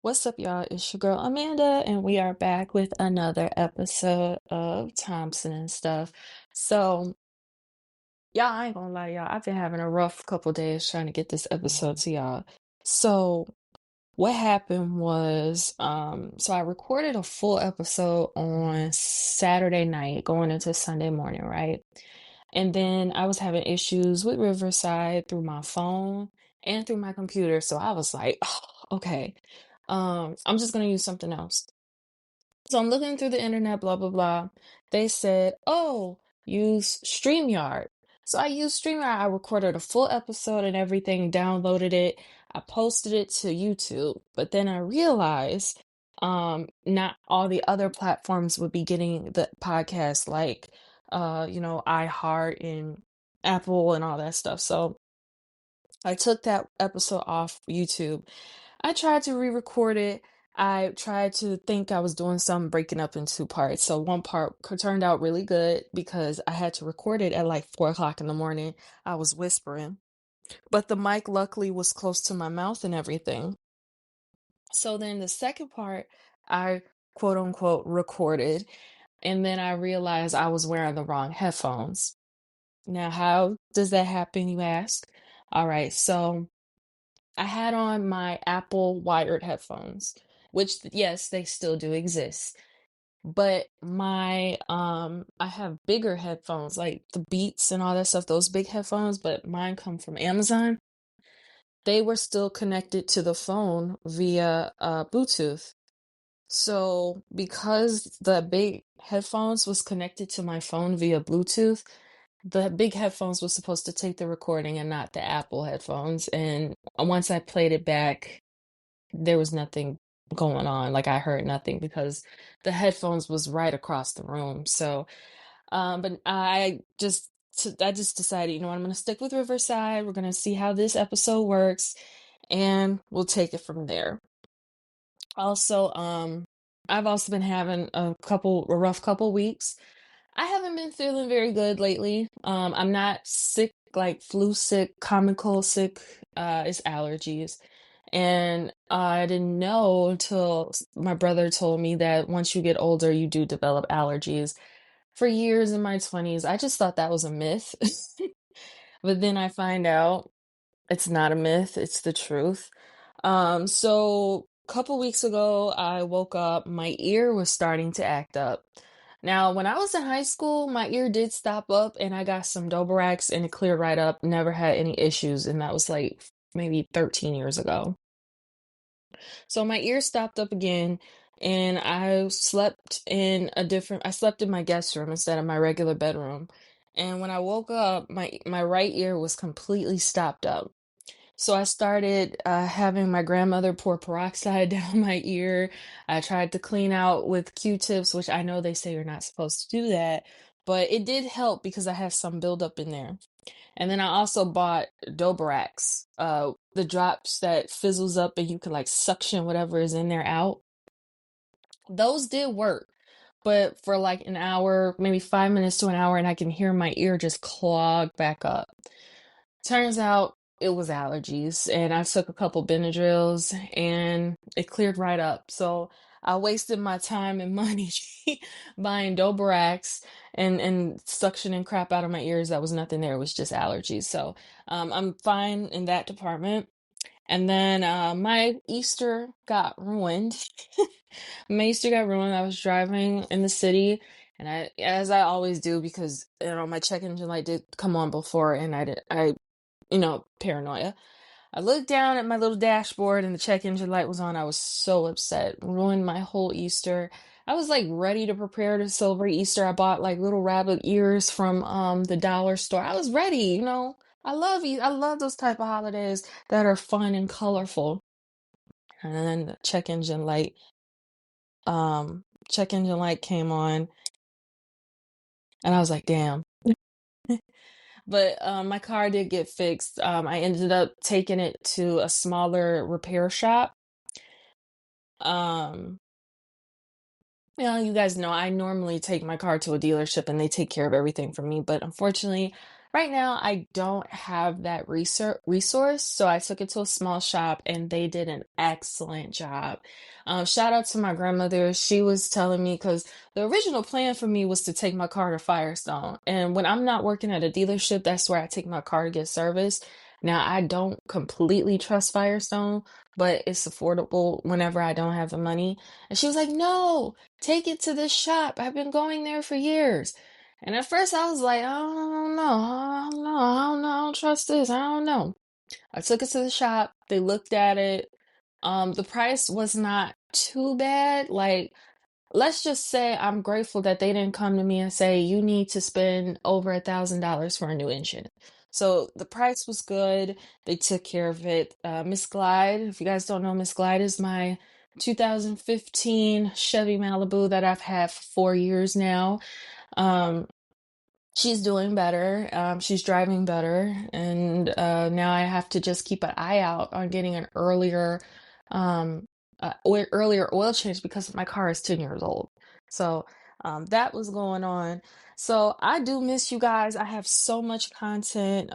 What's up, y'all? It's your girl Amanda, and we are back with another episode of Thompson and Stuff. So, y'all, I ain't gonna lie, y'all. I've been having a rough couple days trying to get this episode to y'all. So, what happened was, so I recorded a full episode on Saturday night going into Sunday morning, right? And then I was having issues with Riverside through my phone and through my computer. So I was like, oh, okay, I'm just gonna use something else. So I'm looking through the internet, blah, blah, blah. They said, oh, use StreamYard. So I used StreamYard. I recorded a full episode and everything, downloaded it. I posted it to YouTube. But then I realized not all the other platforms would be getting the podcast like iHeart and Apple and all that stuff. So I took that episode off YouTube. I tried to re-record it. I tried to think I was doing something breaking up in two parts. So one part turned out really good because I had to record it at like 4 o'clock in the morning. I was whispering, but the mic luckily was close to my mouth and everything. So then the second part, I quote unquote recorded, and then I realized I was wearing the wrong headphones. Now, how does that happen, you ask? All right, so I had on my Apple wired headphones, which yes, they still do exist. But my I have bigger headphones, like the Beats and all that stuff, those big headphones, but mine come from Amazon. They were still connected to the phone via Bluetooth. So because the big headphones was connected to my phone via Bluetooth, the big headphones was supposed to take the recording and not the Apple headphones. And once I played it back, there was nothing going on. Like I heard nothing because the headphones was right across the room. So, but I just decided, you know what, I'm gonna stick with Riverside. We're gonna see how this episode works, and we'll take it from there. Also, I've also been having a rough couple weeks. I haven't been feeling very good lately. I'm not sick, like flu sick, common cold sick. It's allergies. And I didn't know until my brother told me that once you get older, you do develop allergies. For years in my 20s, I just thought that was a myth. But then I find out it's not a myth, it's the truth. So a couple weeks ago, I woke up, my ear was starting to act up. Now, when I was in high school, my ear did stop up and I got some Dobarax and it cleared right up, never had any issues, and that was like maybe 13 years ago. So my ear stopped up again, and I slept in my guest room instead of my regular bedroom. And when I woke up, my right ear was completely stopped up. So I started having my grandmother pour peroxide down my ear. I tried to clean out with Q-tips, which I know they say you're not supposed to do that, but it did help because I had some buildup in there. And then I also bought Dobarax, the drops that fizzles up and you can like suction whatever is in there out. Those did work, but for like an hour, maybe 5 minutes to an hour, and I can hear my ear just clog back up. Turns out it was allergies, and I took a couple Benadryls and it cleared right up. So I wasted my time and money buying Dobarax and suctioning crap out of my ears. That was nothing there, it was just allergies. So I'm fine in that department. And then my Easter got ruined. My Easter got ruined. I was driving in the city, and as I always do, because my check engine light did come on before, and paranoia. I looked down at my little dashboard and the check engine light was on. I was so upset. Ruined my whole Easter. I was like ready to prepare to celebrate Easter. I bought like little rabbit ears from the dollar store. I was ready. I love those type of holidays that are fun and colorful. And then the check engine light came on and I was like, damn. But my car did get fixed. I ended up taking it to a smaller repair shop. Um, you guys know I normally take my car to a dealership and they take care of everything for me. But unfortunately, Right now, I don't have that resource, so I took it to a small shop and they did an excellent job. Shout out to my grandmother. She was telling me because the original plan for me was to take my car to Firestone. And when I'm not working at a dealership, that's where I take my car to get serviced. Now, I don't completely trust Firestone, but it's affordable whenever I don't have the money. And she was like, no, take it to this shop. I've been going there for years. And at first I was like, I don't know, I don't know, I don't know, I don't trust this, I don't know. I took it to the shop, they looked at it. The price was not too bad. Like, let's just say I'm grateful that they didn't come to me and say, you need to spend over $1,000 for a new engine. So the price was good. They took care of it. Miss Glide, if you guys don't know, Miss Glide is my 2015 Chevy Malibu that I've had for 4 years now. Um, She's doing better. She's driving better, and now I have to just keep an eye out on getting an um, earlier oil change because my car is 10 years old. So that was going on. So I do miss you guys. I have so much content.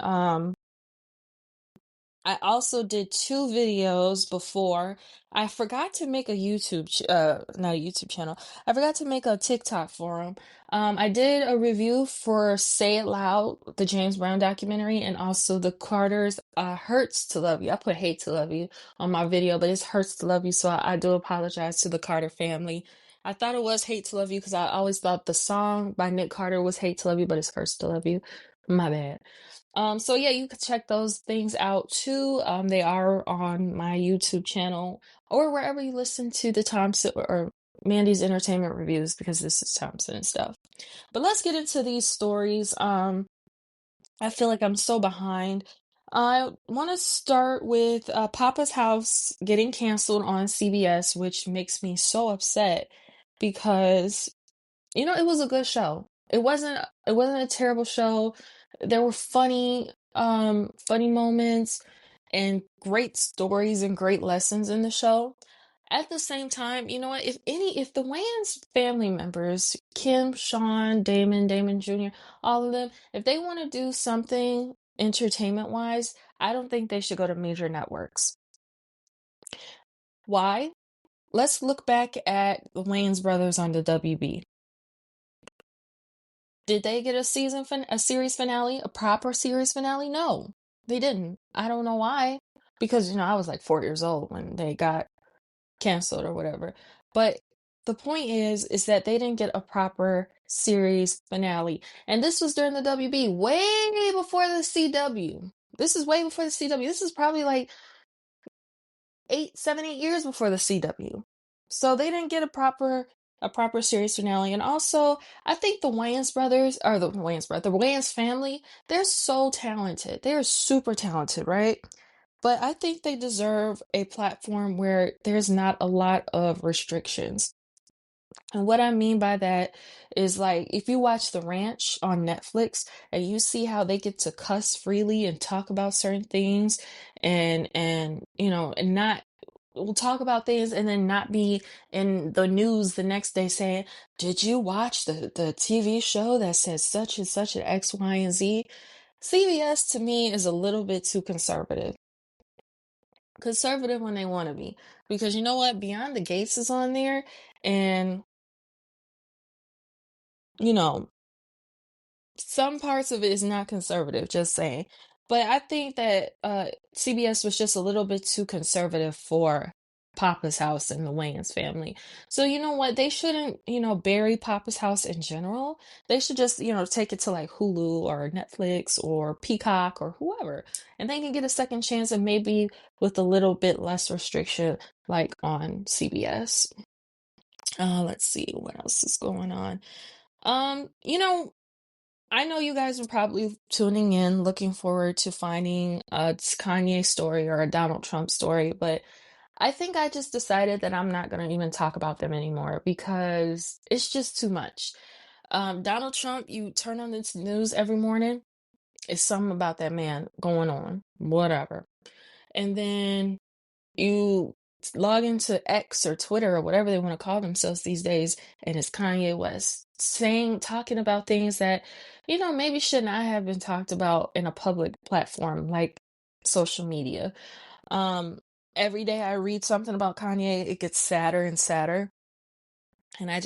I also did two videos before. I forgot to make a not a YouTube channel. I forgot to make a TikTok for them. I did a review for Say It Loud, the James Brown documentary, and also the Carter's Hurts to Love You. I put Hate to Love You on my video, but it's Hurts to Love You, so I do apologize to the Carter family. I thought it was Hate to Love You because I always thought the song by Nick Carter was Hate to Love You, but it's Hurts to Love You. My bad. So yeah, you could check those things out too. They are on my YouTube channel or wherever you listen to the Thompson or Mandy's Entertainment Reviews because this is Thompson and stuff. But let's get into these stories. I feel like I'm so behind. I want to start with Papa's House getting canceled on CBS, which makes me so upset because it was a good show. It wasn't a terrible show. There were funny moments and great stories and great lessons in the show. At the same time, you know what? If the Wayans family members, Kim, Sean, Damon Jr., all of them, if they want to do something entertainment wise, I don't think they should go to major networks. Why? Let's look back at the Wayans brothers on the WB. Did they get a series finale, a proper series finale? No, they didn't. I don't know why. Because, I was like 4 years old when they got canceled or whatever. But the point is that they didn't get a proper series finale. And this was during the WB, way before the CW. This is way before the CW. This is probably like 8 years before the CW. So they didn't get a proper series finale. And also, I think the Wayans brothers, or the Wayans family, they're so talented. They're super talented, right? But I think they deserve a platform where there's not a lot of restrictions. And what I mean by that is like if you watch The Ranch on Netflix and you see how they get to cuss freely and talk about certain things and not we'll talk about things and then not be in the news the next day saying, did you watch the TV show that says such and such an X, Y, and Z? CBS to me is a little bit too conservative. Conservative when they want to be. Because you know what? Beyond the Gates is on there and you know, some parts of it is not conservative, just saying. But I think that CBS was just a little bit too conservative for Papa's House and the Wayans family. So you know what? They shouldn't, bury Papa's House in general. They should just, take it to like Hulu or Netflix or Peacock or whoever. And they can get a second chance and maybe with a little bit less restriction like on CBS. Let's see what else is going on. Um, you know, I know you guys are probably tuning in, looking forward to finding a Kanye story or a Donald Trump story, but I think I just decided that I'm not going to even talk about them anymore because it's just too much. Donald Trump, you turn on the news every morning, it's something about that man going on, whatever. And then you log into X or Twitter or whatever they want to call themselves these days, and it's Kanye West. talking about things that, maybe should not have been talked about in a public platform like social media. Um, every day I read something about Kanye, it gets sadder and sadder. And I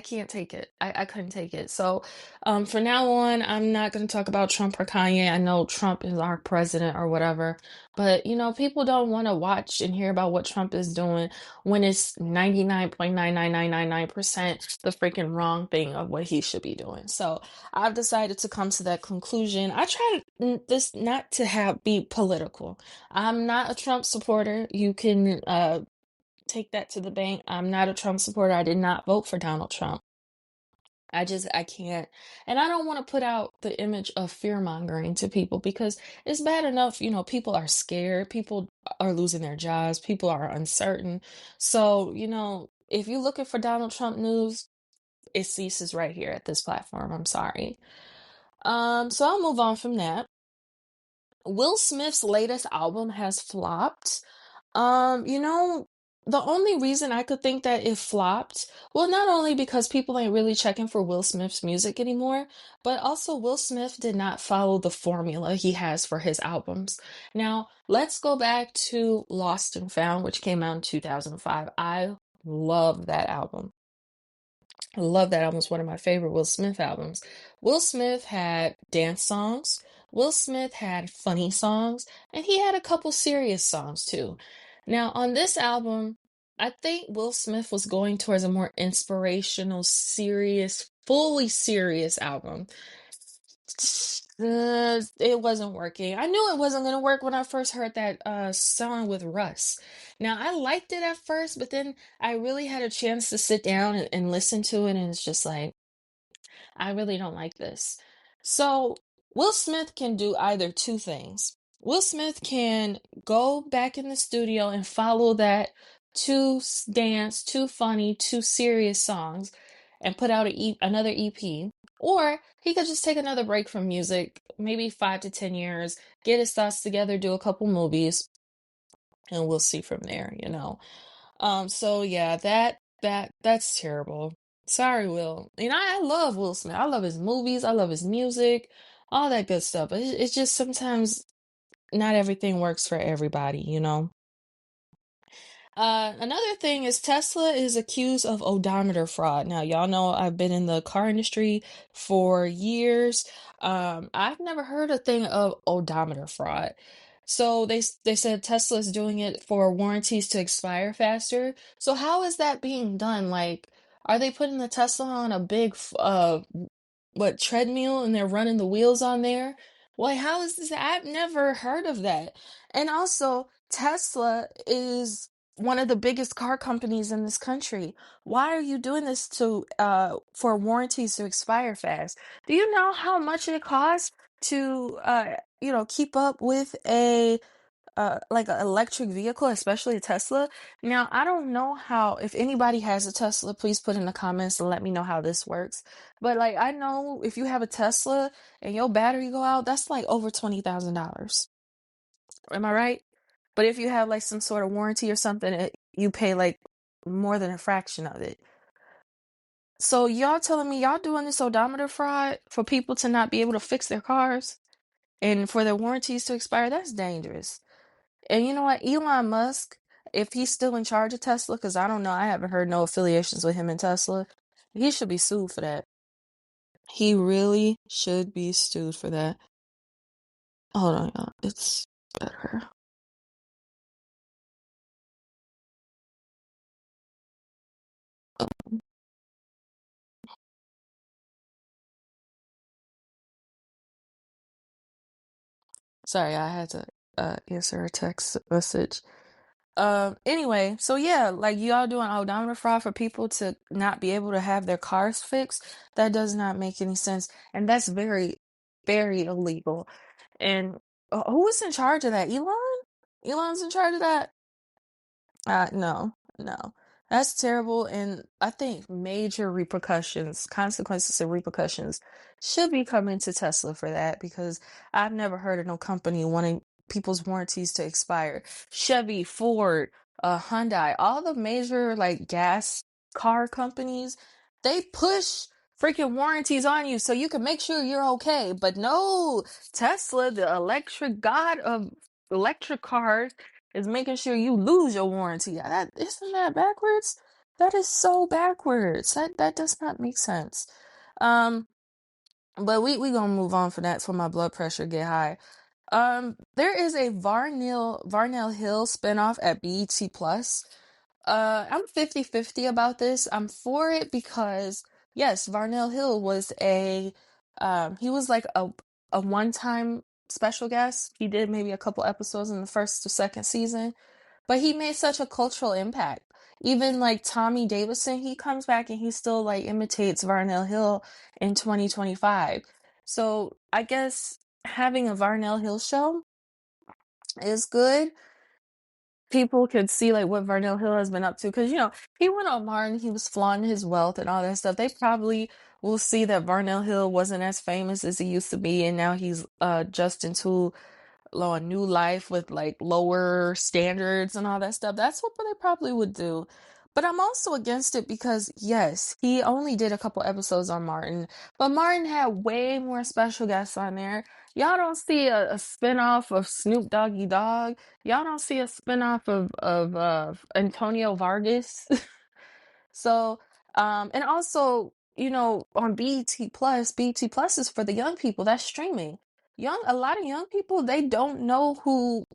can't take it. I couldn't take it. So for now on, I'm not going to talk about Trump or Kanye. I know Trump is our president or whatever, but people don't want to watch and hear about what Trump is doing when it's 99.99999% the freaking wrong thing of what he should be doing. So I've decided to come to that conclusion. I try this not to have be political. I'm not a Trump supporter. You can take that to the bank. I'm not a Trump supporter. I did not vote for Donald Trump. I can't. And I don't want to put out the image of fear mongering to people because it's bad enough, people are scared, people are losing their jobs, people are uncertain. So, if you're looking for Donald Trump news, it ceases right here at this platform. I'm sorry. So I'll move on from that. Will Smith's latest album has flopped. You know, the only reason I could think that it flopped, well, not only because people ain't really checking for Will Smith's music anymore, but also Will Smith did not follow the formula he has for his albums. Now, let's go back to Lost and Found, which came out in 2005. I love that album. I love that album. It's one of my favorite Will Smith albums. Will Smith had dance songs. Will Smith had funny songs, and he had a couple serious songs too. Now, on this album, I think Will Smith was going towards a more inspirational, serious, fully serious album. It wasn't working. I knew it wasn't going to work when I first heard that song with Russ. Now, I liked it at first, but then I really had a chance to sit down and listen to it, and it's just like, I really don't like this. So, Will Smith can do either two things. Will Smith can go back in the studio and follow that dance, too funny, too serious songs and put out another EP. Or he could just take another break from music, maybe 5 to 10 years, get his thoughts together, do a couple movies, and we'll see from there. So yeah, that's terrible. Sorry, Will. I love Will Smith. I love his movies. I love his music, all that good stuff. But it's just sometimes not everything works for everybody. Another thing is Tesla is accused of odometer fraud. Now, y'all know I've been in the car industry for years. I've never heard a thing of odometer fraud. So they said Tesla is doing it for warranties to expire faster. So how is that being done? Like, are they putting the Tesla on a big what treadmill and they're running the wheels on there? Why, how is this? I've never heard of that. And also, Tesla is one of the biggest car companies in this country. Why are you doing this to for warranties to expire fast? Do you know how much it costs to keep up with a like an electric vehicle, especially a Tesla? Now, I don't know how, if anybody has a Tesla, please put in the comments and let me know how this works. But like, I know if you have a Tesla and your battery go out, that's like over $20,000. Am I right? But if you have like some sort of warranty or something, you pay like more than a fraction of it. So y'all telling me y'all doing this odometer fraud for people to not be able to fix their cars and for their warranties to expire? That's dangerous. And you know what? Elon Musk, if he's still in charge of Tesla, because I don't know, I haven't heard no affiliations with him and Tesla, he should be sued for that. He really should be sued for that. Hold on, y'all. It's better. Sorry, I had to answer a text message. Anyway, so yeah, like y'all doing odometer fraud for people to not be able to have their cars fixed. That does not make any sense. And that's very, very illegal. And who is in charge of that? Elon? Elon's in charge of that? No, no. That's terrible. And I think major repercussions, consequences and repercussions should be coming to Tesla for that because I've never heard of no company wanting people's warranties to expire. Chevy, Ford, Hyundai, all the major like gas car companies, they push freaking warranties on you so you can make sure you're okay. But no, Tesla, the electric god of electric cars, is making sure you lose your warranty. That isn't that backwards? That is so backwards. That does not make sense. Um, but we gonna move on from that so my blood pressure get high. There is a Varnell Hill spinoff at BET Plus. I'm 50-50 about this. I'm for it because yes, Varnell Hill was he was like a one-time special guest. He did maybe a couple episodes in the first or second season, but he made such a cultural impact. Even like Tommy Davidson, he comes back and he still like imitates Varnell Hill in 2025. So I guess having a Varnell Hill show is good. People could see like what Varnell Hill has been up to because he went on Martin, he was flaunting his wealth and all that stuff. They probably will see that Varnell Hill wasn't as famous as he used to be, and now he's just into a new life with like lower standards and all that stuff. That's what they probably would do. But I'm also against it because yes, he only did a couple episodes on Martin, but Martin had way more special guests on there. Y'all don't see a spinoff of Snoop Doggy Dogg. Y'all don't see a spinoff of Antonio Vargas. So, and also, on BET Plus is for the young people. That's streaming. A lot of young people, they don't know who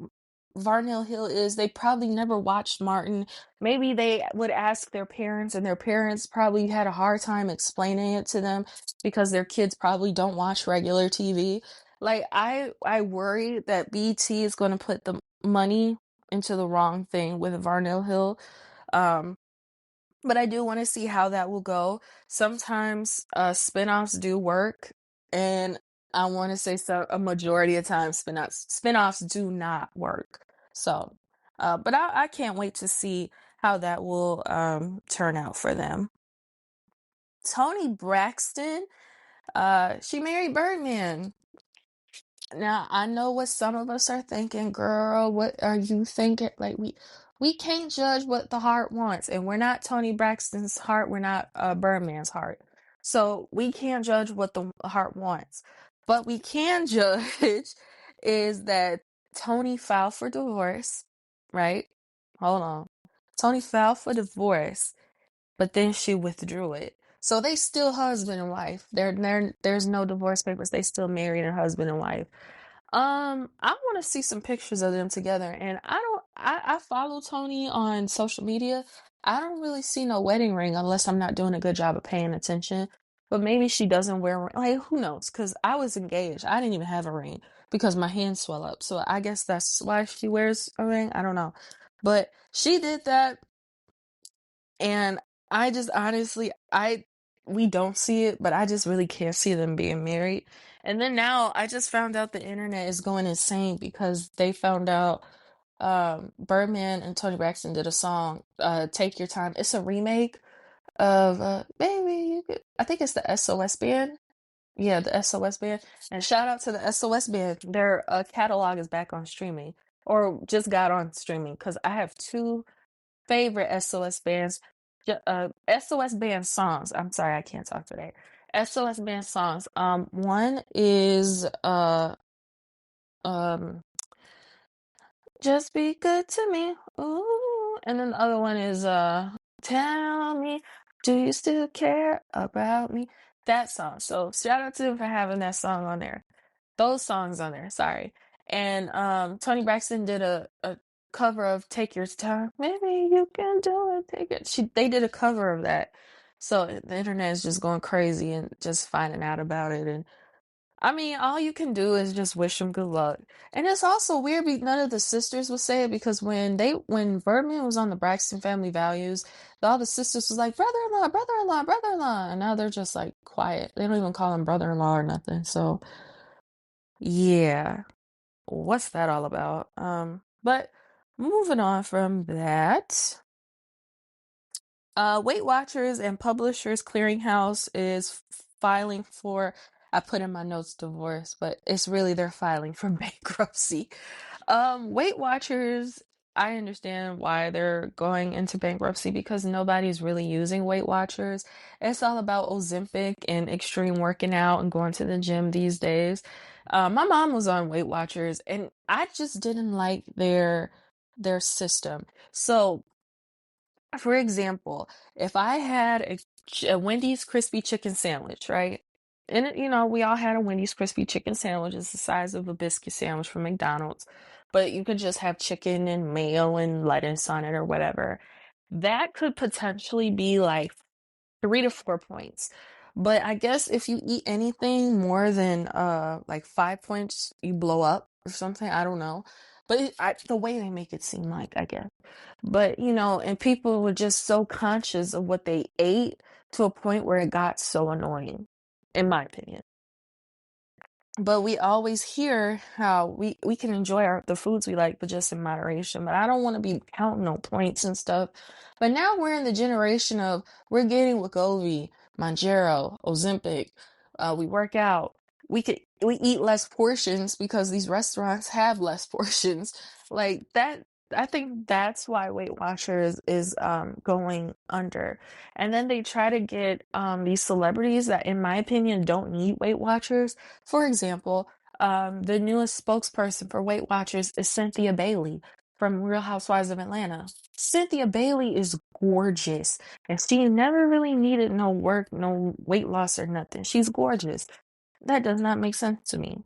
Varnell Hill is. They probably never watched Martin. Maybe they would ask their parents, and their parents probably had a hard time explaining it to them because their kids probably don't watch regular TV. Like, I worry that BET is going to put the money into the wrong thing with Varnell Hill. Um, but I do want to see how that will go. Sometimes spin-offs do work, and I want to say so a majority of times spin-offs do not work. So, but I can't wait to see how that will turn out for them. Toni Braxton, she married Birdman. Now, I know what some of us are thinking, girl. What are you thinking? Like we can't judge what the heart wants, and we're not Toni Braxton's heart. We're not Birdman's heart, so we can't judge what the heart wants. But we can judge is that Toni filed for divorce, right? Hold on, Toni filed for divorce, but then she withdrew it. So they still husband and wife. There's no divorce papers. They still married and husband and wife. I want to see some pictures of them together, and I follow Toni on social media. I don't really see no wedding ring unless I'm not doing a good job of paying attention. But maybe she doesn't wear a ring. Like, who knows? Because I was engaged. I didn't even have a ring because my hands swell up. So I guess that's why she wears a ring. I don't know. But she did that, and I just honestly, we don't see it, but I just really can't see them being married. And then now I just found out the internet is going insane because they found out Birdman and Toni Braxton did a song, Take Your Time. It's a remake of Baby You Could, I think it's the SOS Band. Yeah, the SOS Band. And shout out to the SOS Band. Their catalog is back on streaming or just got on streaming because I have two favorite SOS bands, SOS band songs. I'm sorry, I can't talk today. SOS band songs. One is um, Just Be Good to Me. Ooh, and then the other one is Tell Me, Do You Still Care About Me? That song. So shout out to them for having that song on there. Those songs on there, sorry. And Toni Braxton did a cover of Take Your Time. Maybe you can do it. Take it. They did a cover of that. So the internet is just going crazy and just finding out about it. And I mean, all you can do is just wish them good luck. And it's also weird none of the sisters would say it because when Birdman was on the Braxton Family Values, all the sisters was like brother-in-law, brother-in-law, brother-in-law, and now they're just like quiet. They don't even call him brother-in-law or nothing. So yeah, what's that all about? But moving on from that, Weight Watchers and Publishers Clearinghouse is filing for, I put in my notes divorce, but it's really they're filing for bankruptcy. Weight Watchers I understand why they're going into bankruptcy because nobody's really using Weight Watchers. It's all about Ozempic and extreme working out and going to the gym these days. My mom was on Weight Watchers, and I just didn't like their system. So, for example, if I had a Wendy's crispy chicken sandwich, right? And we all had a Wendy's crispy chicken sandwich. It's the size of a biscuit sandwich from McDonald's, but you could just have chicken and mayo and lettuce on it or whatever. That could potentially be like 3 to 4 points. But I guess if you eat anything more than like 5 points, you blow up or something. I don't know. But the way they make it seem like, I guess. But and people were just so conscious of what they ate to a point where it got so annoying, in my opinion. But we always hear how we can enjoy the foods we like, but just in moderation. But I don't want to be counting no points and stuff. But now we're in the generation of we're getting Wegovy, Mounjaro, Ozempic. We work out. We eat less portions because these restaurants have less portions. Like that. I think that's why Weight Watchers is going under. And then they try to get these celebrities that, in my opinion, don't need Weight Watchers. For example, the newest spokesperson for Weight Watchers is Cynthia Bailey from Real Housewives of Atlanta. Cynthia Bailey is gorgeous, and she never really needed no work, no weight loss or nothing. She's gorgeous. That does not make sense to me.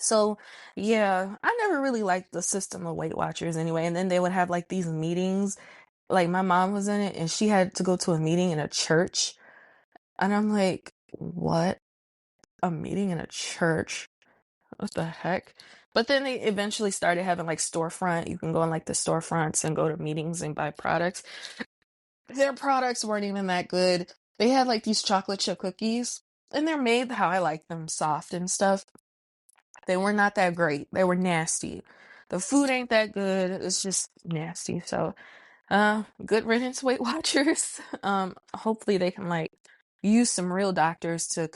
So, yeah, I never really liked the system of Weight Watchers anyway. And then they would have like these meetings. Like my mom was in it, and she had to go to a meeting in a church. And I'm like, what? A meeting in a church? What the heck? But then they eventually started having like storefront. You can go in like the storefronts and go to meetings and buy products. Their products weren't even that good. They had like these chocolate chip cookies, and they're made how I like them, soft and stuff. They were not that great. They were nasty. The food ain't that good. It's just nasty. So good riddance, Weight Watchers. Hopefully they can like use some real doctors to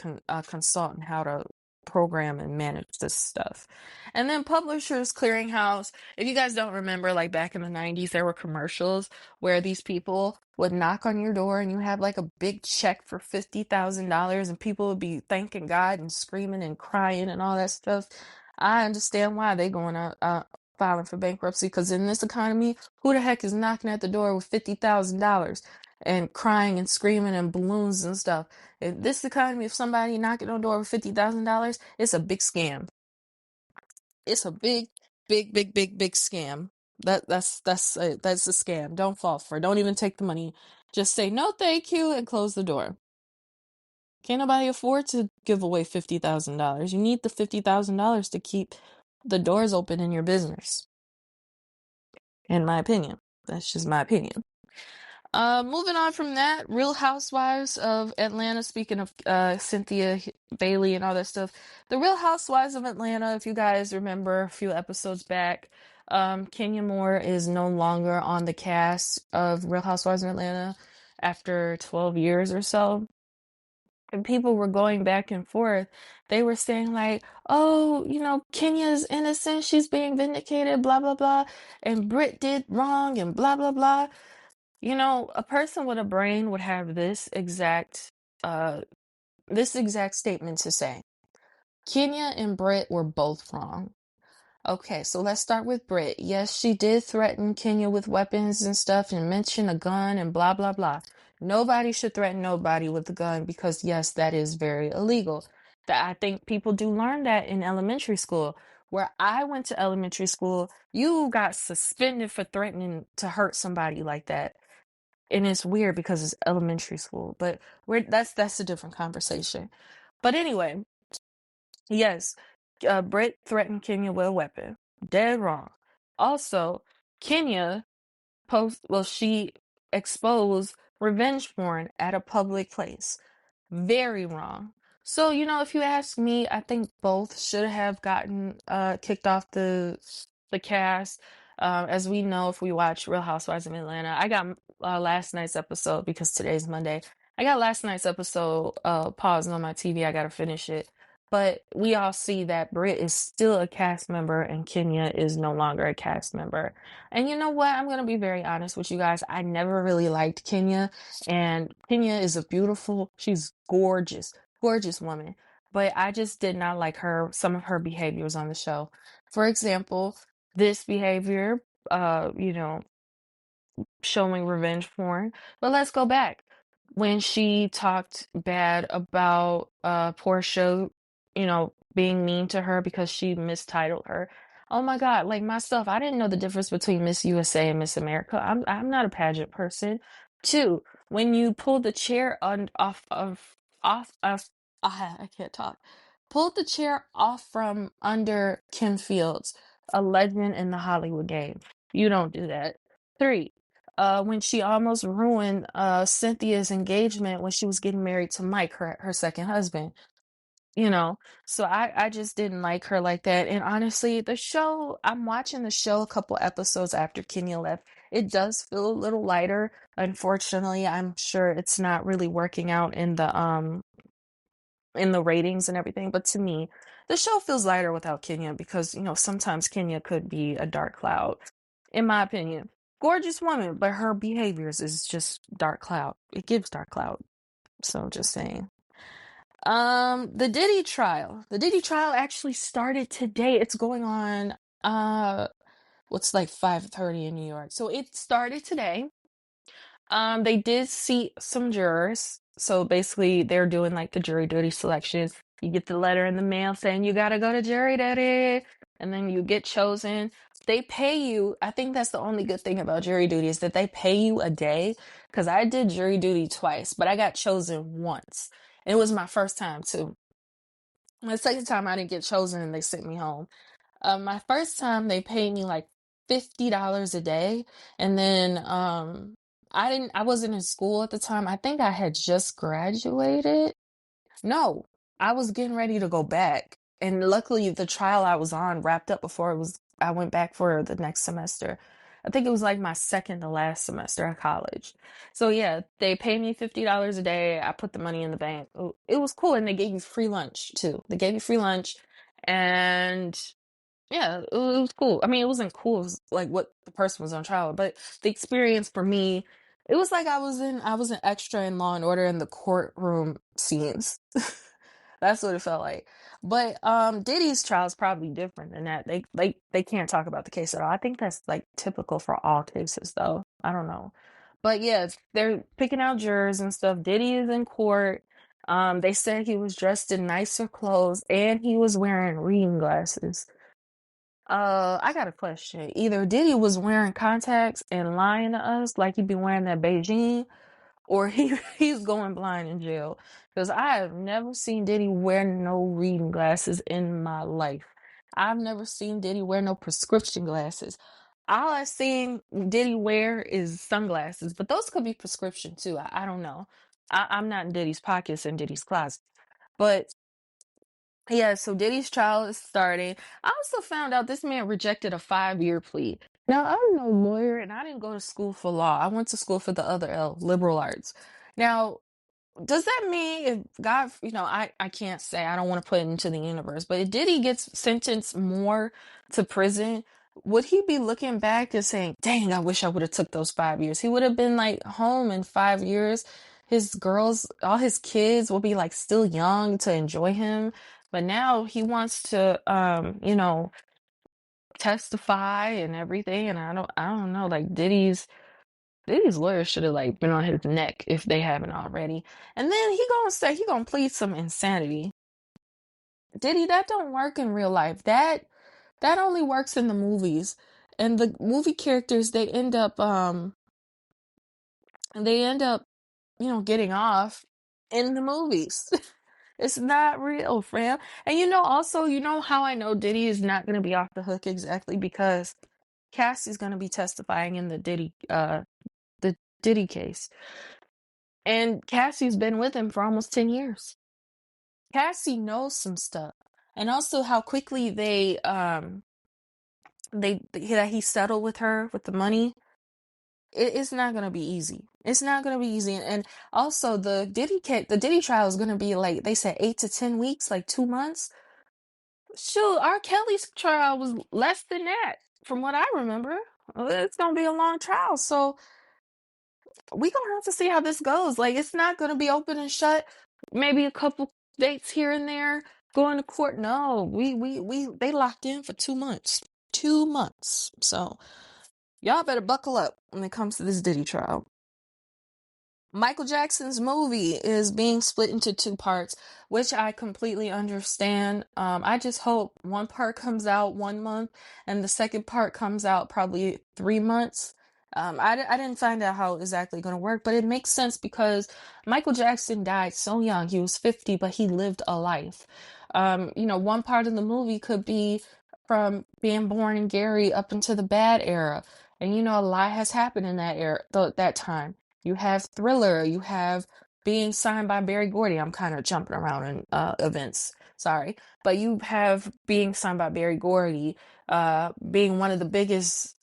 consult on how to program and manage this stuff. And then Publishers Clearinghouse. If you guys don't remember, like back in the 90s, there were commercials where these people would knock on your door and you have like a big check for $50,000 and people would be thanking God and screaming and crying and all that stuff. I understand why they going out filing for bankruptcy because in this economy, who the heck is knocking at the door with $50,000 and crying and screaming and balloons and stuff? In this economy, if somebody knocking on the door with $50,000, it's a big scam. It's a big, big, big, big, big scam. That's a scam. Don't fall for it. Don't even take the money. Just say no, thank you, and close the door. Can't nobody afford to give away $50,000. You need the $50,000 to keep the doors open in your business. In my opinion, that's just my opinion. Moving on from that, Real Housewives of Atlanta. Speaking of Cynthia Bailey and all that stuff, the Real Housewives of Atlanta. If you guys remember a few episodes back, Kenya Moore is no longer on the cast of Real Housewives of Atlanta after 12 years or so. And people were going back and forth. They were saying like, "Oh, Kenya's innocent. She's being vindicated. Blah blah blah." And Brit did wrong and blah blah blah. A person with a brain would have uh this exact statement to say. Kenya and Britt were both wrong. Okay, so let's start with Britt. Yes, she did threaten Kenya with weapons and stuff and mention a gun and blah blah blah. Nobody should threaten nobody with a gun because yes, that is very illegal. That I think people do learn that in elementary school. Where I went to elementary school, you got suspended for threatening to hurt somebody like that, and it's weird because it's elementary school, but that's a different conversation. But anyway, yes, Britt threatened Kenya with a weapon. Dead wrong. Also, Kenya she exposed revenge porn at a public place. Very wrong. So, if you ask me, I think both should have gotten kicked off the cast. As we know, if we watch Real Housewives of Atlanta, I got last night's episode because today's Monday. I got last night's episode paused on my TV. I gotta finish it. but we all see that Britt is still a cast member and Kenya is no longer a cast member. And you know what? I'm gonna be very honest with you guys. I never really liked Kenya, and Kenya is a beautiful, she's gorgeous, gorgeous woman. But I just did not like her, some of her behaviors on the show. For example, this behavior, you know, showing revenge porn. But let's go back. When she talked bad about Portia, you know, being mean to her because she mistitled her. Oh my God, like myself, I didn't know the difference between Miss USA and Miss America. I'm not a pageant person. Two, when you pull the chair off of I can't talk. Pulled the chair off from under Kim Fields, a legend in the Hollywood game. You don't do that. Three, when she almost ruined Cynthia's engagement when she was getting married to Mike, her second husband. You know, so I just didn't like her like that. And honestly, the show, I'm watching the show a couple episodes after Kenya left. It does feel a little lighter. Unfortunately, I'm sure it's not really working out in the ratings and everything. But to me, the show feels lighter without Kenya because, you know, sometimes Kenya could be a dark cloud, in my opinion. Gorgeous woman, but her behaviors is just dark cloud. It gives dark cloud. So just saying. The Diddy trial. The Diddy trial actually started today. It's going on what's like 5:30 in New York. So it started today. They did seat some jurors. So basically, they're doing like the jury duty selections. You get the letter in the mail saying you gotta go to jury duty, and then you get chosen. They pay you. I think that's the only good thing about jury duty is that they pay you a day. Because I did jury duty twice, but I got chosen once. And it was my first time too. The second time I didn't get chosen and they sent me home. My first time they paid me like $50 a day, and then I wasn't in school at the time. I think I had just graduated. No, I was getting ready to go back. And luckily the trial I was on wrapped up before I went back for the next semester. I think it was like my second to last semester of college. So yeah, they paid me $50 a day. I put the money in the bank. It was cool, and they gave you free lunch too. They gave you free lunch, and yeah, it was cool. I mean, it wasn't cool, it was like what the person was on trial, but the experience for me, it was like I was an extra in Law and Order in the courtroom scenes. That's what it felt like. But Diddy's trial is probably different than that. They can't talk about the case at all. I think that's like typical for all cases though. I don't know. But yeah, they're picking out jurors and stuff. Diddy is in court. They said he was dressed in nicer clothes and he was wearing reading glasses. I got a question. Either Diddy was wearing contacts and lying to us like he'd be wearing that Beijing, or he's going blind in jail. Because I have never seen Diddy wear no reading glasses in my life. I've never seen Diddy wear no prescription glasses. All I've seen Diddy wear is sunglasses, but those could be prescription too. I don't know. I'm not in Diddy's pockets and Diddy's closet. But yeah, so Diddy's trial is starting. I also found out this man rejected a 5-year plea. Now, I'm no lawyer and I didn't go to school for law. I went to school for the other L, liberal arts. Now, does that mean if God, you know, I can't say, I don't want to put it into the universe, but if Diddy gets sentenced more to prison, would he be looking back and saying, dang, I wish I would have took those 5 years? He would have been like home in 5 years. His girls, all his kids will be like still young to enjoy him. But now he wants to, you know, testify and everything. And I don't know, like Diddy's lawyers should have like been on his neck if they haven't already. And then he gonna say he gonna plead some insanity. Diddy, that don't work in real life. That only works in the movies. And the movie characters they end up, you know, getting off in the movies. It's not real, fam. And you know, also, you know how I know Diddy is not gonna be off the hook exactly because Cassie's gonna be testifying in the Diddy case. And Cassie's been with him for almost 10 years. Cassie knows some stuff. And also how quickly that he settled with her with the money. it's not gonna be easy. It's not gonna be easy. And also the Diddy trial is gonna be like they said 8 to 10 weeks, like 2 months. Shoot, R. Kelly's trial was less than that, from what I remember. It's gonna be a long trial, so we gonna have to see how this goes. Like, it's not gonna be open and shut. Maybe a couple dates here and there, going to court. No, we they locked in for 2 months. 2 months. So y'all better buckle up when it comes to this Diddy trial. Michael Jackson's movie is being split into two parts, which I completely understand. I just hope one part comes out 1 month and the second part comes out probably 3 months. I didn't find out how exactly going to work, but it makes sense because Michael Jackson died so young. He was 50, but he lived a life. One part of the movie could be from being born in Gary up into the bad era. And a lot has happened in that era, that time. You have Thriller. You have being signed by Berry Gordy. I'm kind of jumping around in events. Sorry. But you have being signed by Berry Gordy, being one of the biggest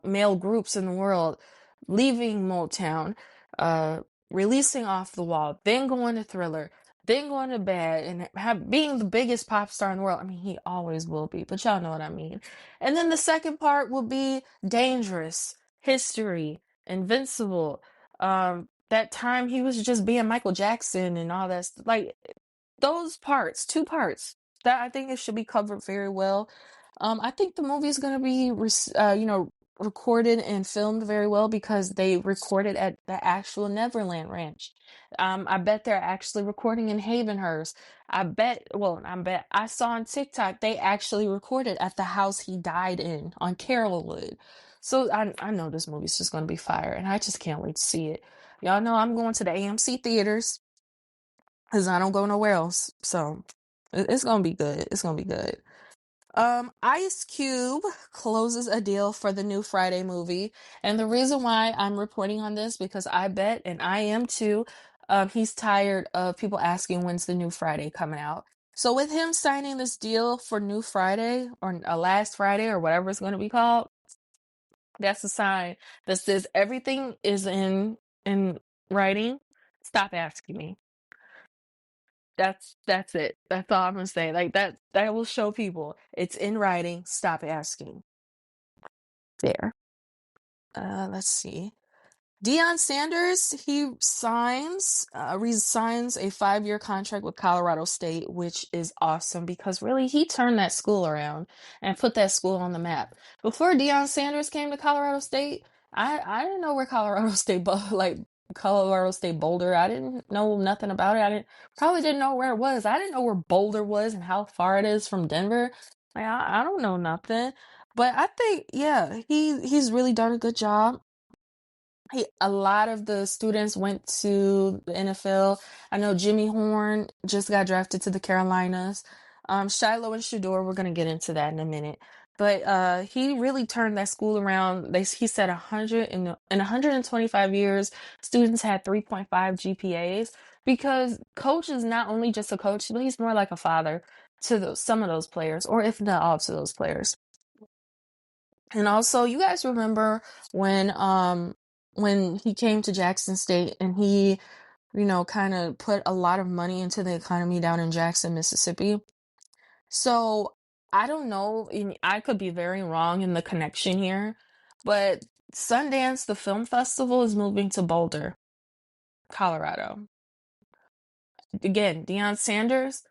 male groups in the world, leaving Motown, uh, releasing Off the Wall, then going to Thriller, then going to Bad, and being the biggest pop star in the world. I mean, he always will be, but y'all know what I mean. And then the second part will be Dangerous, History, Invincible. That time he was just being Michael Jackson and all that. Like, those parts, two parts, that I think it should be covered very well. I think the movie is going to be, recorded and filmed very well because they recorded at the actual Neverland Ranch. I bet they're actually recording in Havenhurst. I saw on TikTok they actually recorded at the house he died in on Carolwood. So I know this movie's just going to be fire, and I just can't wait to see it. Y'all know I'm going to the AMC theaters because I don't go nowhere else. So it's gonna be good. It's gonna be good. Ice Cube closes a deal for the new Friday movie, and the reason why I'm reporting on this because I bet, and I am too, he's tired of people asking when's the new Friday coming out. So with him signing this deal for new Friday or last Friday or whatever it's going to be called, that's a sign that says everything is in writing. Stop asking me. That's it. That's all I'm gonna say. Like that will show people it's in writing. Stop asking. There. Let's see. Deion Sanders, he resigns a 5-year contract with Colorado State, which is awesome because really he turned that school around and put that school on the map. Before Deion Sanders came to Colorado State, I didn't know where Colorado State like Colorado State Boulder. I didn't know nothing about it. Probably didn't know where it was. I didn't know where Boulder was and how far it is from Denver. Like I don't know nothing. But I think yeah, he's really done a good job. A lot of the students went to the NFL. I know Jimmy Horn just got drafted to the Carolinas. Shiloh and Shador, we're gonna get into that in a minute. But he really turned that school around. He said 125 years, students had 3.5 GPAs because coach is not only just a coach, but he's more like a father to some of those players, or if not all to those players. And also, you guys remember when he came to Jackson State and he, kind of put a lot of money into the economy down in Jackson, Mississippi. So, I don't know, I could be very wrong in the connection here, but Sundance, the film festival, is moving to Boulder, Colorado. Again, Deion Sanders,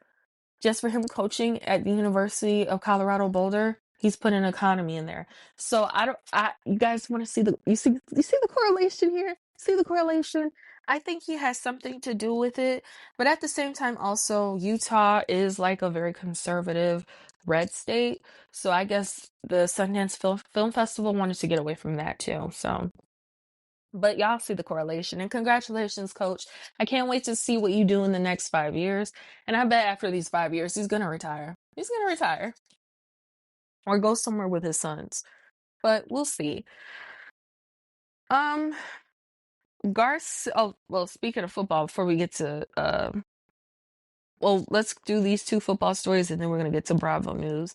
just for him coaching at the University of Colorado Boulder, he's put an economy in there. So you guys want to see you see the correlation here? See the correlation? I think he has something to do with it, but at the same time also Utah is like a very conservative red state. So I guess the Sundance Film Festival wanted to get away from that too. So but y'all see the correlation. And congratulations, coach. I can't wait to see what you do in the next 5 years. And I bet after these 5 years, he's going to retire. He's going to retire or go somewhere with his sons. But we'll see. Um, Garth, oh, well, speaking of football, before we get to well, let's do these two football stories and then we're gonna get to Bravo news.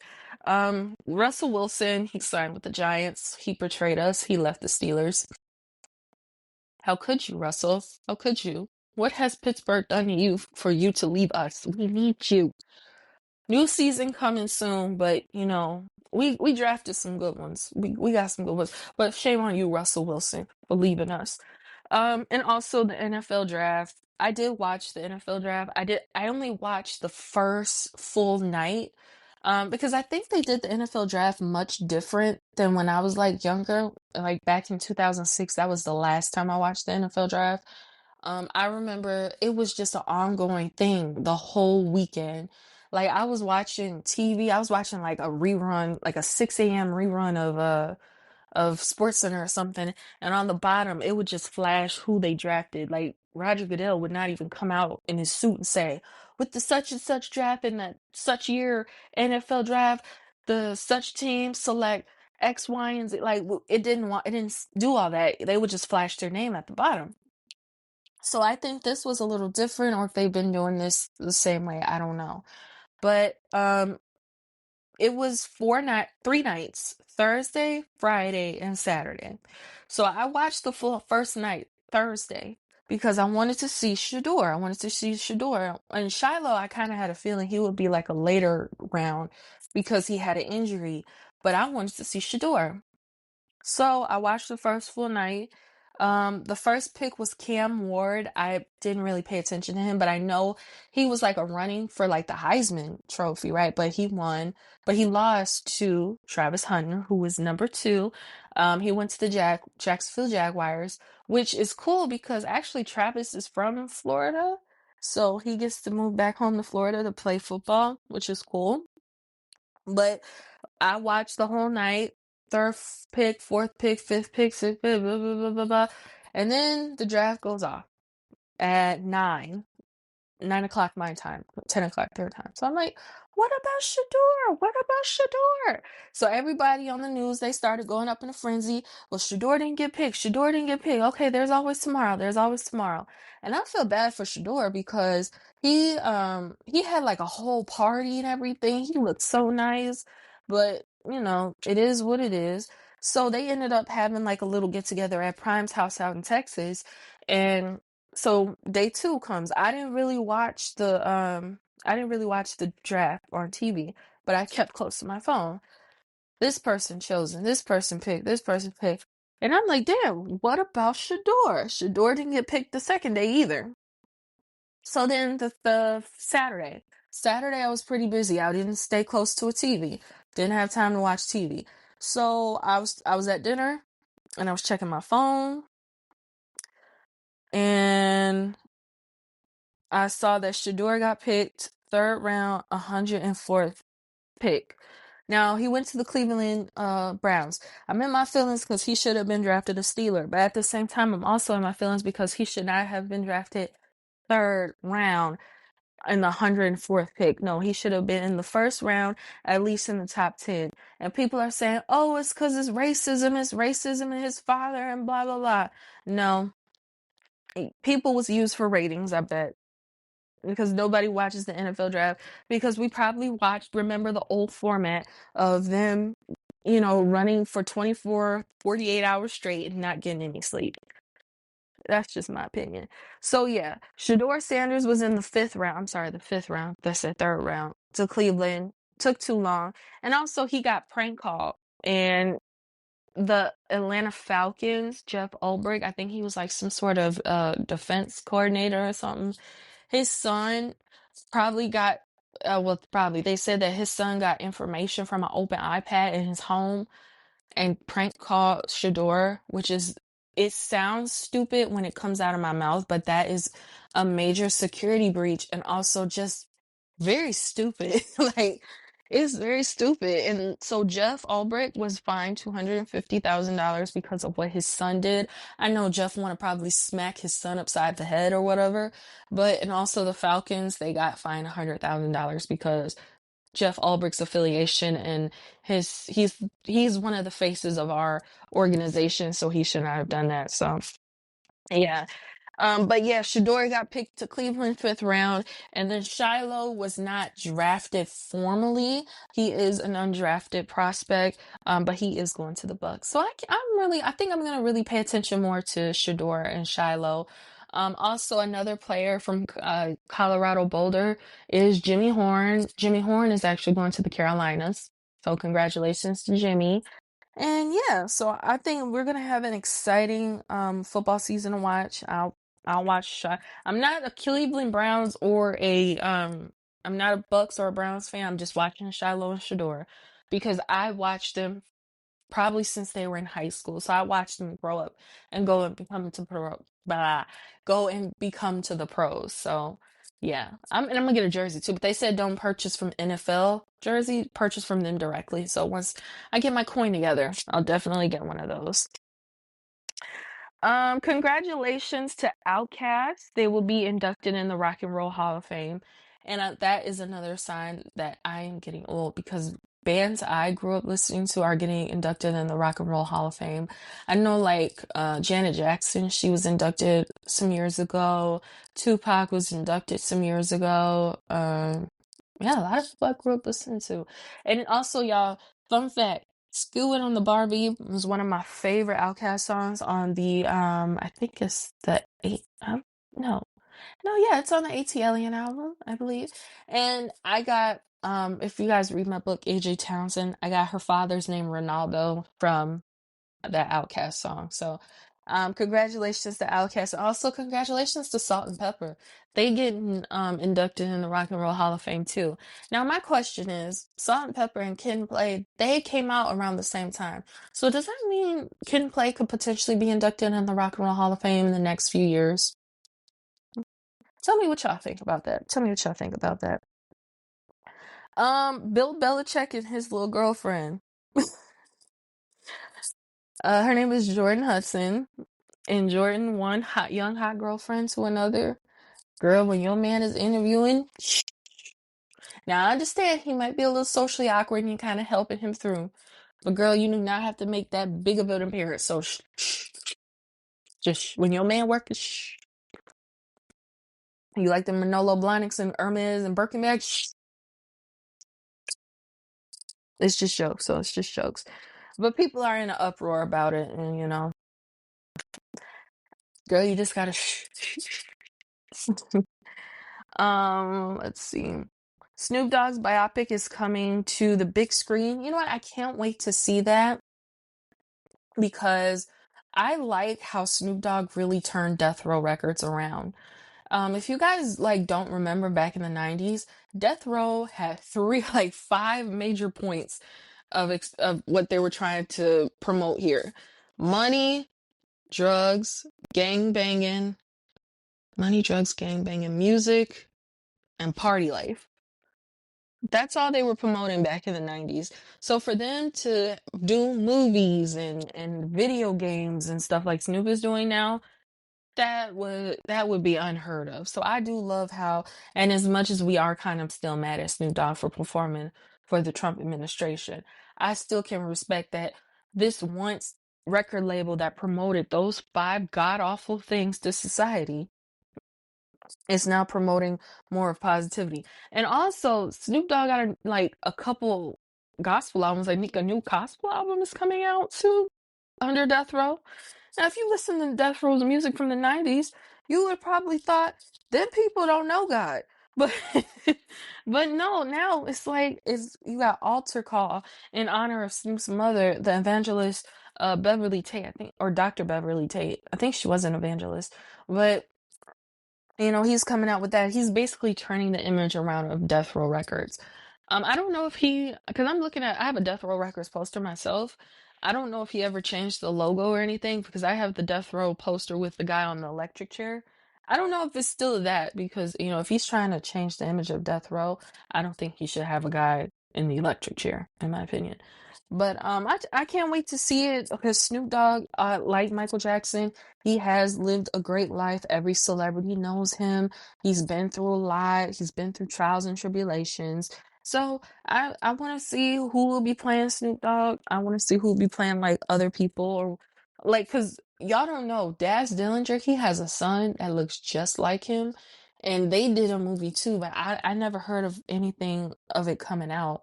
Russell Wilson, he signed with the Giants. He betrayed us. He left the Steelers. How could you, Russell? How could you? What has Pittsburgh done to you for you to leave us? We need you. New season coming soon, but we drafted some good ones. We got some good ones. But shame on you, Russell Wilson, for leaving us. And also the NFL draft. I did watch the NFL draft. I only watched the first full night. Because I think they did the NFL draft much different than when I was like younger. Like back in 2006, that was the last time I watched the NFL draft. I remember it was just an ongoing thing the whole weekend. Like I was watching TV, I was watching like a rerun, like a 6 a.m. rerun of SportsCenter or something, and on the bottom it would just flash who they drafted. Like Roger Goodell would not even come out in his suit and say, with the such and such draft in that such year NFL draft, the such team select X, Y, and Z. Like it didn't do all that. They would just flash their name at the bottom. So I think this was a little different, or if they've been doing this the same way, I don't know. But it was 3 nights, Thursday, Friday, and Saturday. So I watched the full first night, Thursday, because I wanted to see Shador. I wanted to see Shador. And Shiloh, I kind of had a feeling he would be like a later round because he had an injury. But I wanted to see Shador. So I watched the first full night. The first pick was Cam Ward. I didn't really pay attention to him, but I know he was like a running for like the Heisman Trophy, right? But he won, but he lost to Travis Hunter, who was number two. He went to the Jacksonville Jaguars, which is cool because actually Travis is from Florida, so he gets to move back home to Florida to play football, which is cool. But I watched the whole night. Third pick, fourth pick, fifth pick, sixth pick, blah, blah, blah, blah, blah. And then the draft goes off at 9 o'clock my time, 10 o'clock their time. So I'm like, what about Shador? What about Shador? So everybody on the news, they started going up in a frenzy. Well, Shador didn't get picked. Shador didn't get picked. Okay, there's always tomorrow. There's always tomorrow. And I feel bad for Shador because he had like a whole party and everything. He looked so nice, but it is what it is. So they ended up having like a little get together at Prime's house out in Texas. And so day two comes. I didn't really watch the draft on TV, but I kept close to my phone. This person chosen, this person picked, this person picked. And I'm like, damn, what about Shador? Shador didn't get picked the second day either. So then the Saturday I was pretty busy. I didn't stay close to a TV. Didn't have time to watch TV. So I was at dinner and I was checking my phone and I saw that Shador got picked third round, 104th pick. Now he went to the Cleveland Browns. I'm in my feelings because he should have been drafted a Steeler, but at the same time, I'm also in my feelings because he should not have been drafted third round in the 104th pick. No, he should have been in the first round, at least in the top 10. And people are saying, oh, it's because it's racism and his father and blah, blah, blah. No, people was used for ratings, I bet, because nobody watches the NFL draft because we probably remember the old format of them, running for 24, 48 hours straight and not getting any sleep. That's just my opinion. So yeah, Shador Sanders was in the fifth round. I'm sorry, the fifth round. That's the third round to Cleveland. Took too long. And also he got prank called. And the Atlanta Falcons, Jeff Ulbrich, I think he was like some sort of defense coordinator or something. His son probably got, probably, they said that his son got information from an open iPad in his home and prank called Shador, it sounds stupid when it comes out of my mouth, but that is a major security breach and also just very stupid. Like, it's very stupid. And so Jeff Ulbrich was fined $250,000 because of what his son did. I know Jeff want to probably smack his son upside the head or whatever, and also the Falcons, they got fined $100,000 because Jeff Ulbrich's affiliation and he's one of the faces of our organization, so he should not have done that. So yeah. But yeah, Shador got picked to Cleveland 5th round, and then Shiloh was not drafted formally. He is an undrafted prospect, but he is going to the Bucks. So I think I'm gonna really pay attention more to Shador and Shiloh. Also another player from Colorado Boulder is Jimmy Horn. Jimmy Horn is actually going to the Carolinas. So congratulations to Jimmy. And yeah, so I think we're gonna have an exciting football season to watch. I'll watch. I'm not a Cleveland Browns or a I'm not a Bucks or a Browns fan. I'm just watching Shiloh and Shador because I watched them probably since they were in high school. So I watched them grow up and go and become to the pros. So yeah, and I'm gonna get a jersey too. But they said don't purchase from NFL jersey, purchase from them directly. So once I get my coin together, I'll definitely get one of those. Congratulations to Outkast. They will be inducted in the Rock and Roll Hall of Fame. And that is another sign that I am getting old because bands I grew up listening to are getting inducted in the Rock and Roll Hall of Fame. I know like Janet Jackson, she was inducted some years ago. Tupac was inducted some years ago. Yeah, a lot of people I grew up listening to. And also, y'all, fun fact. Scoot on the Barbie was one of my favorite Outkast songs on the I think it's the eight no. No, yeah, it's on the AT album, I believe. And I got if you guys read my book, AJ Townsend, I got her father's name Ronaldo from that Outkast song. So congratulations to Outkast. Also congratulations to Salt and Pepper. They get inducted in the Rock and Roll Hall of Fame too. Now my question is, Salt and Pepper and Kid and Play, they came out around the same time. So does that mean Kid and Play could potentially be inducted in the Rock and Roll Hall of Fame in the next few years? Tell me what y'all think about that. Tell me what y'all think about that. Bill Belichick and his little girlfriend. Her name is Jordan Hudson. And Jordan, one young hot girlfriend to another. Girl, when your man is interviewing, now I understand he might be a little socially awkward and you kind of helping him through. But girl, you do not have to make that big of an appearance. So just when your man working, you like the Manolo Blahniks and Hermes and Birkin bags, it's just jokes. So it's just jokes. But people are in an uproar about it, and girl, you just gotta let's see. Snoop Dogg's biopic is coming to the big screen. You know what? I can't wait to see that because I like how Snoop Dogg really turned Death Row Records around. If you guys like don't remember back in the 90s, Death Row had five major points of what they were trying to promote here. Money, drugs, gang banging, music, and party life. That's all they were promoting back in the 90s. So for them to do movies and video games and stuff like Snoop is doing now, that would be unheard of. So I do love how, and as much as we are kind of still mad at Snoop Dogg for performing for the Trump administration, I still can respect that this once record label that promoted those five god awful things to society is now promoting more of positivity. And also Snoop Dogg got a couple gospel albums. I think a new gospel album is coming out too under Death Row. Now, if you listen to Death Row's music from the 90s, you would probably thought them people don't know God. But but no, now it's you got altar call in honor of Snoop's mother, the evangelist Beverly Tate, I think, or Dr. Beverly Tate. I think she was an evangelist. But he's coming out with that. He's basically turning the image around of Death Row Records. I don't know if because I have a Death Row Records poster myself. I don't know if he ever changed the logo or anything because I have the Death Row poster with the guy on the electric chair. I don't know if it's still that because, if he's trying to change the image of Death Row, I don't think he should have a guy in the electric chair, in my opinion. But I can't wait to see it because Snoop Dogg, like Michael Jackson, he has lived a great life. Every celebrity knows him. He's been through a lot. He's been through trials and tribulations. So I want to see who will be playing Snoop Dogg. I want to see who will be playing like other people or because y'all don't know, Daz Dillinger, he has a son that looks just like him. And they did a movie too, but I never heard of anything of it coming out.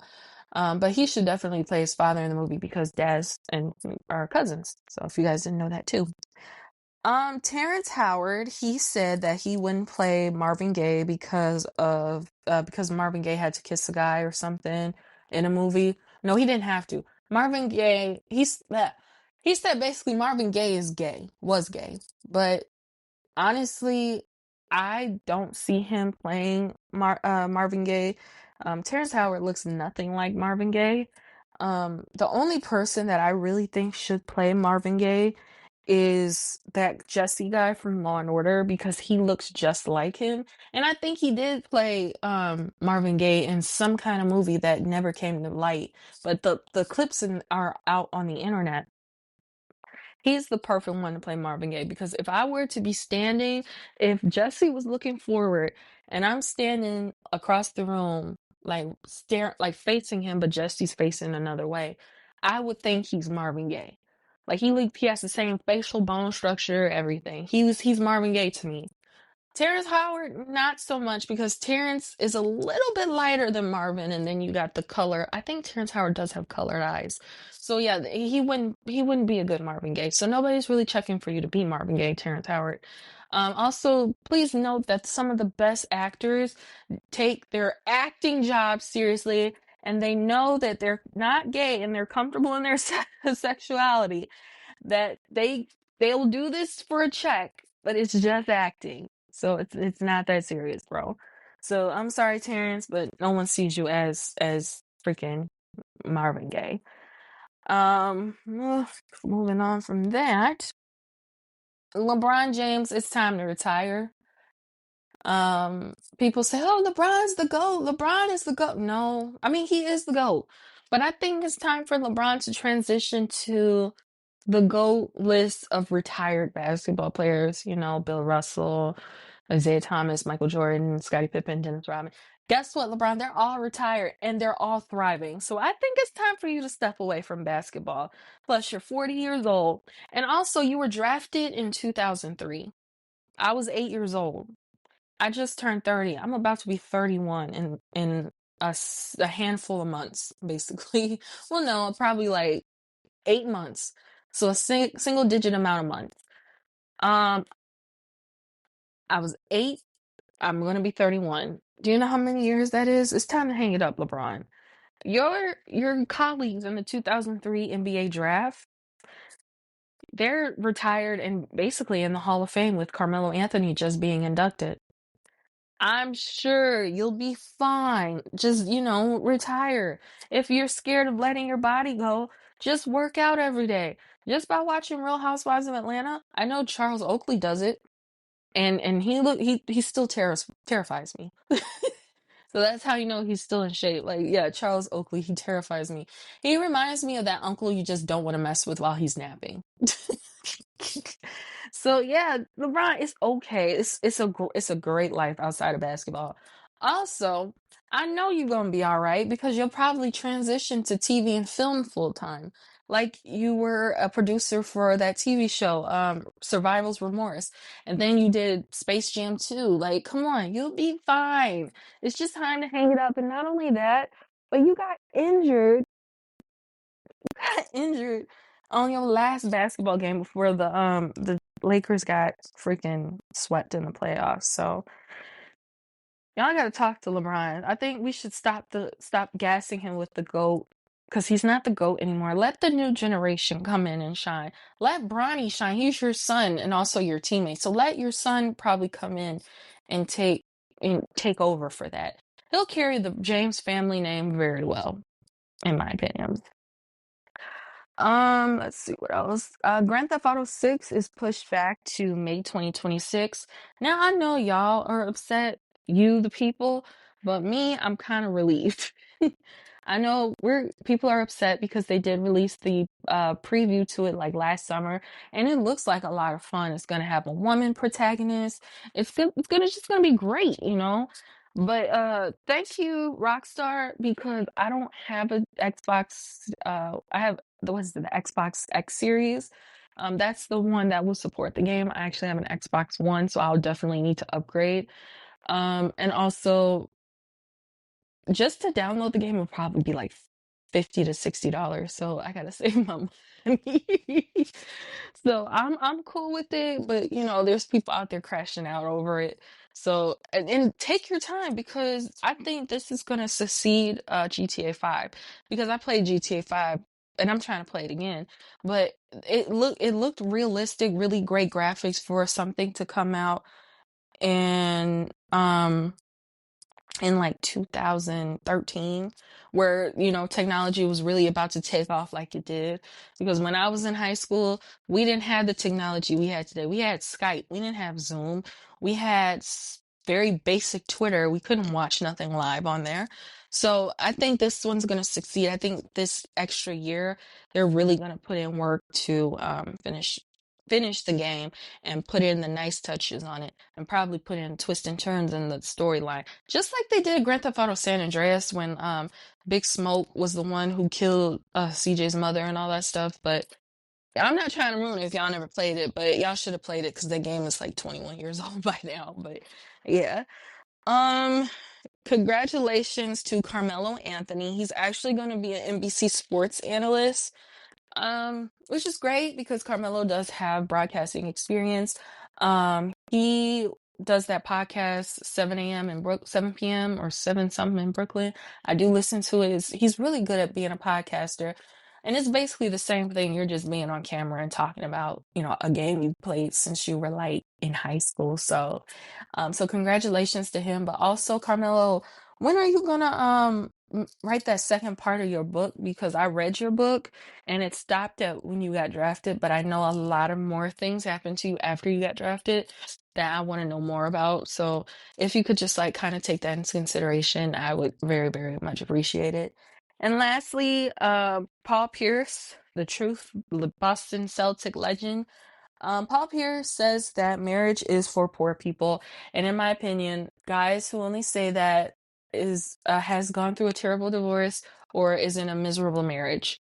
But he should definitely play his father in the movie because Daz and are cousins. So if you guys didn't know that too. Terrence Howard, he said that he wouldn't play Marvin Gaye because Marvin Gaye had to kiss a guy or something in a movie. No, he didn't have to. Marvin Gaye, he said basically Marvin Gaye was gay, but honestly, I don't see him playing Marvin Gaye. Terrence Howard looks nothing like Marvin Gaye. The only person that I really think should play Marvin Gaye is that Jesse guy from Law and Order because he looks just like him. And I think he did play Marvin Gaye in some kind of movie that never came to light. But the clips are out on the internet. He's the perfect one to play Marvin Gaye because if I were to be standing, if Jesse was looking forward and I'm standing across the room, like like facing him, but Jesse's facing another way, I would think he's Marvin Gaye. Like he has the same facial bone structure, everything. He's Marvin Gaye to me. Terrence Howard, not so much because Terrence is a little bit lighter than Marvin, and then you got the color. I think Terrence Howard does have colored eyes. So yeah, he wouldn't be a good Marvin Gaye. So nobody's really checking for you to be Marvin Gaye, Terrence Howard. Also, please note that some of the best actors take their acting job seriously, and they know that they're not gay and they're comfortable in their sexuality. That they'll do this for a check, but it's just acting. So it's not that serious, bro. So I'm sorry, Terrence, but no one sees you as freaking Marvin Gaye. Moving on from that, LeBron James, it's time to retire. People say, "Oh, LeBron's the GOAT. LeBron is the GOAT." No, I mean he is the GOAT, but I think it's time for LeBron to transition to the GOAT list of retired basketball players. You know, Bill Russell, Isaiah Thomas, Michael Jordan, Scottie Pippen, Dennis Rodman. Guess what, LeBron? They're all retired and they're all thriving. So I think it's time for you to step away from basketball. Plus, you're 40 years old, and also you were drafted in 2003. I was 8 years old. I just turned 30. I'm about to be 31 in a handful of months, basically. Well, no, probably like 8 months. So a single digit amount of months. Um, I was 8. I'm gonna be 31. Do you know how many years that is? It's time to hang it up, LeBron. Your colleagues in the 2003 NBA draft, they're retired and basically in the Hall of Fame with Carmelo Anthony just being inducted. I'm sure you'll be fine. Just, retire. If you're scared of letting your body go, just work out every day. Just by watching Real Housewives of Atlanta, I know Charles Oakley does it, and he still terrifies me. So that's how you know he's still in shape. Like, yeah, Charles Oakley, he terrifies me. He reminds me of that uncle you just don't want to mess with while he's napping. So yeah, LeBron, it's okay. It's a great life outside of basketball. Also, I know you're gonna be all right because you'll probably transition to TV and film full time. Like you were a producer for that TV show, Survival's Remorse, and then you did Space Jam 2. Like, come on, you'll be fine. It's just time to hang it up. And not only that, but you got injured injured on your last basketball game before the Lakers got freaking swept in the playoffs. So y'all gotta talk to LeBron. I think we should stop gassing him with the GOAT because he's not the GOAT anymore. Let the new generation come in and shine. Let Bronny shine. He's your son and also your teammate. So let your son probably come in and take over for that. He'll carry the James family name very well, in my opinion. Let's see what else. Grand Theft Auto 6 is pushed back to May 2026. Now I know y'all are upset, you the people, but me, I'm kind of relieved. I know people are upset because they did release the preview to it like last summer, and it looks like a lot of fun. It's gonna have a woman protagonist. It's gonna be great, you know. But thank you, Rockstar, because I don't have an Xbox. I have the Xbox X series, That's the one that will support the game. I actually have an Xbox One, so I'll definitely need to upgrade. And also just to download the game would probably be like $50 to $60. So I gotta save my money. So I'm cool with it, but you know, there's people out there crashing out over it. So and take your time because I think this is gonna succeed GTA 5 because I played GTA 5 and I'm trying to play it again. But it looked realistic, really great graphics for something to come out and in like 2013 where you know technology was really about to take off like it did because when I was in high school we didn't have the technology we had today. We had Skype, we didn't have Zoom, we had very basic Twitter. We couldn't watch nothing live on there. So I think this one's going to succeed. I think this extra year they're really going to put in work to finish the game and put in the nice touches on it and probably put in twists and turns in the storyline. Just like they did Grand Theft Auto San Andreas when Big Smoke was the one who killed CJ's mother and all that stuff. But I'm not trying to ruin it if y'all never played it, but y'all should have played it because the game is like 21 years old by now. But yeah. Um, Congratulations to Carmelo Anthony. He's actually going to be an NBC sports analyst, which is great because Carmelo does have broadcasting experience. He does that podcast 7 a.m. in 7 p.m. or 7 something in Brooklyn. I do listen to it. He's really good at being a podcaster. And it's basically the same thing. You're just being on camera and talking about, you know, a game you played since you were like in high school. So congratulations to him. But also, Carmelo, when are you gonna write that second part of your book? Because I read your book and it stopped at when you got drafted, but I know a lot of more things happened to you after you got drafted that I want to know more about. So if you could just like kind of take that into consideration, I would very, very much appreciate it. And lastly, Paul Pierce, the truth, the Boston Celtic legend. Paul Pierce says that marriage is for poor people, and in my opinion, guys who only say that is has gone through a terrible divorce or is in a miserable marriage.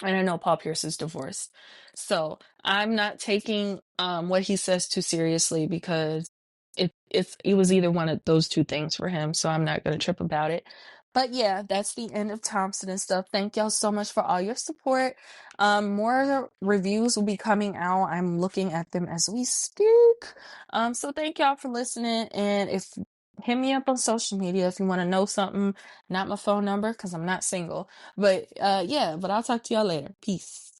And I know Paul Pierce is divorced. So I'm not taking what he says too seriously because it was either one of those two things for him. So I'm not gonna trip about it. But yeah, that's the end of Thompson and stuff. Thank y'all so much for all your support. More reviews will be coming out. I'm looking at them as we speak. So thank y'all for listening. And if hit me up on social media if you want to know something, not my phone number because I'm not single. But yeah, but I'll talk to y'all later. Peace.